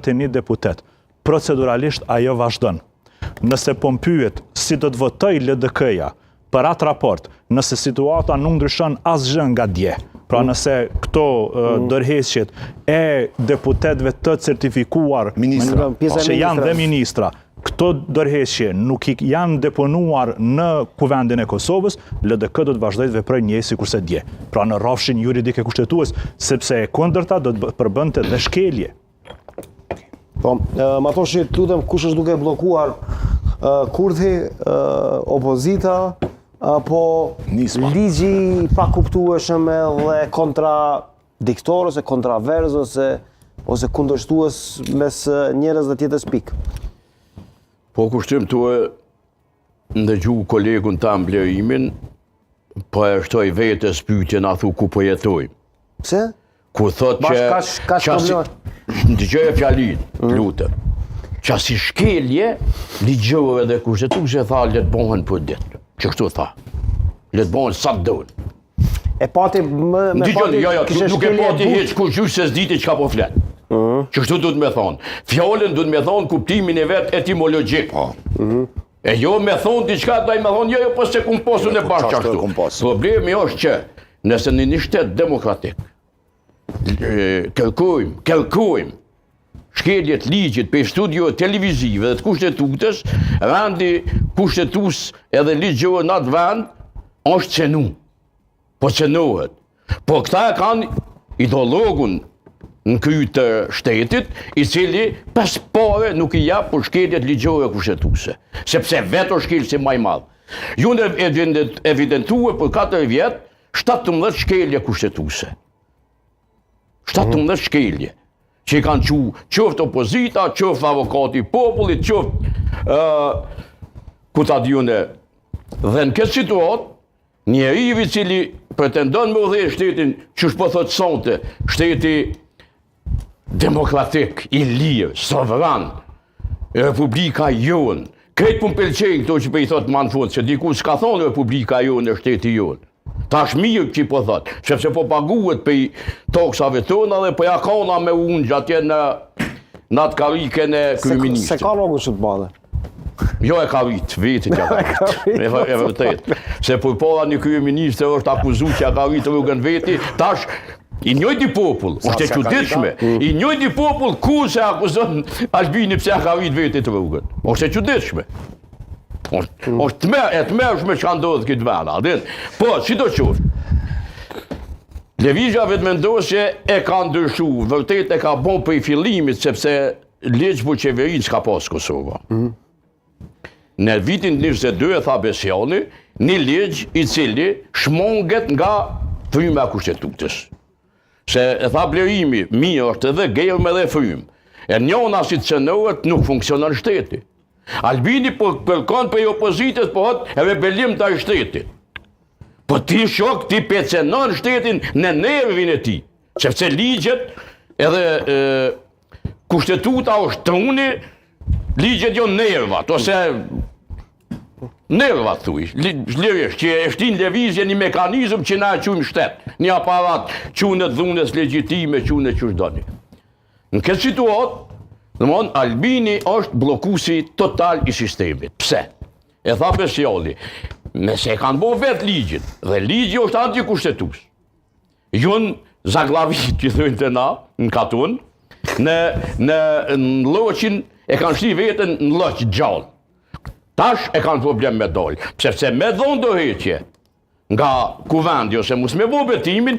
një deputet. Proceduralisht ajo vazhdon. Nëse po mpyet si do të votoj LDK-ja për atë raport, nëse situata nuk ndryshon asgjë nga dje, pra nëse këto dërheqjet e deputetëve të certifikuar që janë dhe ministra, këto dërheqje nuk janë deponuar në kuvendin e Kosovës, LDK do të vazhdojë të veprojë njëjtë sikurse dje. Pra në rrafshin juridik e kushtetues, sepse e kundërta do të përbënte dhe shkelje. Po, ma thoshi, lutem, kush është duke bllokuar Kurthi, opozita, apo ligji pa kuptueshëm edhe kontradiktor ose kontravers ose kundërshtues mes njerëz dhe tjetër pikë. Po kushtim tuaj ndëgju kolegun tam Blerimin, po e shtoj vetes pyetjen a thu ku po jetoj. Pse? Ku thot që ndëgjoj fjalin, lutem. Që si shkelje, ligjore dhe kushtetuese tha le të bëhen për ditë. Që kështu tha. Le të bëhen sa të duhen. E pati me pati nuk e pati hiç kur gjysh se s'diti çka po flet. Që kështu duhet me thonë. Fjalën duhet me thonë kuptimin e vet etimologjik. E jo me thonë diçka do me thonë jo po se kumposun e bashkë ashtu. Problemi është që nëse në një shtet demokratik kërkojmë shkeljet ligjit për studio televizive dhe të kushtetutës, vendi kushtetues edhe ligjor në atë vend është cenu. Po cenohet. Po këta kanë ideologun në krye të shtetit, i cili pas pare nuk i jap për shkeljet ligjore kushtetuese, sepse vetë është shkelsi më i madh. Ju evidentuar për 4 vjet 17 shkelje kushtetuese. 17 shkelje. Që i kanë qoftë opozita, qoftë avokati i popullit, qoftë ku ta diune. Dhe në këtë situatë, njeriu i cili pretendon me udhëheq shtetin, që po thotë sonte, shteti demokratik, i lirë, sovran, Republika jonë. Krejt pun pëlqejnë këto që po i thotë më në fund, që diku s'ka thonë Republika jonë e shteti jonë. Tash mirë që po thotë, sepse po paguhet për toksave tona dhe po ja kana me unë atje në atë karikën e kryeministrit. Se ka rogën që të badhe? Jo e ka rrit, vetit ja ka rrit. E vërtet. Se për para një kryeministër është akuzu që ja ka rrit rrugën veti, tash i njëjti popull, është e çuditshme. I njëjti popull ku se akuzon Albini pse ja ka rrit vetit rrugën. Është e çuditshme. Është e tmerrshme që ka ndodhur këtë vend. Po, sidoqoftë. Lëvizja vetëmendosje e ka ndryshuar, vërtet e ka bën prej fillimit sepse ligj për qeverinë s'ka pas Kosova. Në vitin 22 e tha Besiani, një ligj i cili shmonget nga fryma e kushtetutës. Se e tha Blerimi, mirë është edhe gërmë edhe frymë. E njona si të cënohet nuk funksionon shteti. Albini po kërkon për opozitës po hëtë e rebelim të shtetit. Po ti shok, ti pecenon shtetin në nervin e ti. Sepse ligjet edhe kushtetuta është truni, ligjet jo nervat, ose nervat thuj. Lirisht, që e shtin lëvizje një mekanizm që na e qumë shtet. Një aparat qunet dhunës legjitime, qunet që shdoni. Në këtë situatë, Albini është blokusi total i sistemit. Pse? E tha Besiani, nëse e kanë bo vetë ligjit, dhe ligji është antikushtetues. Jun zaglavit që thënë të na, në katun, në loqin e kanë shti vetën në loq gjallë. Tash e kanë problem me dollë, sepse me dhonë doheqje nga kuvendi ose mos me bo betimin,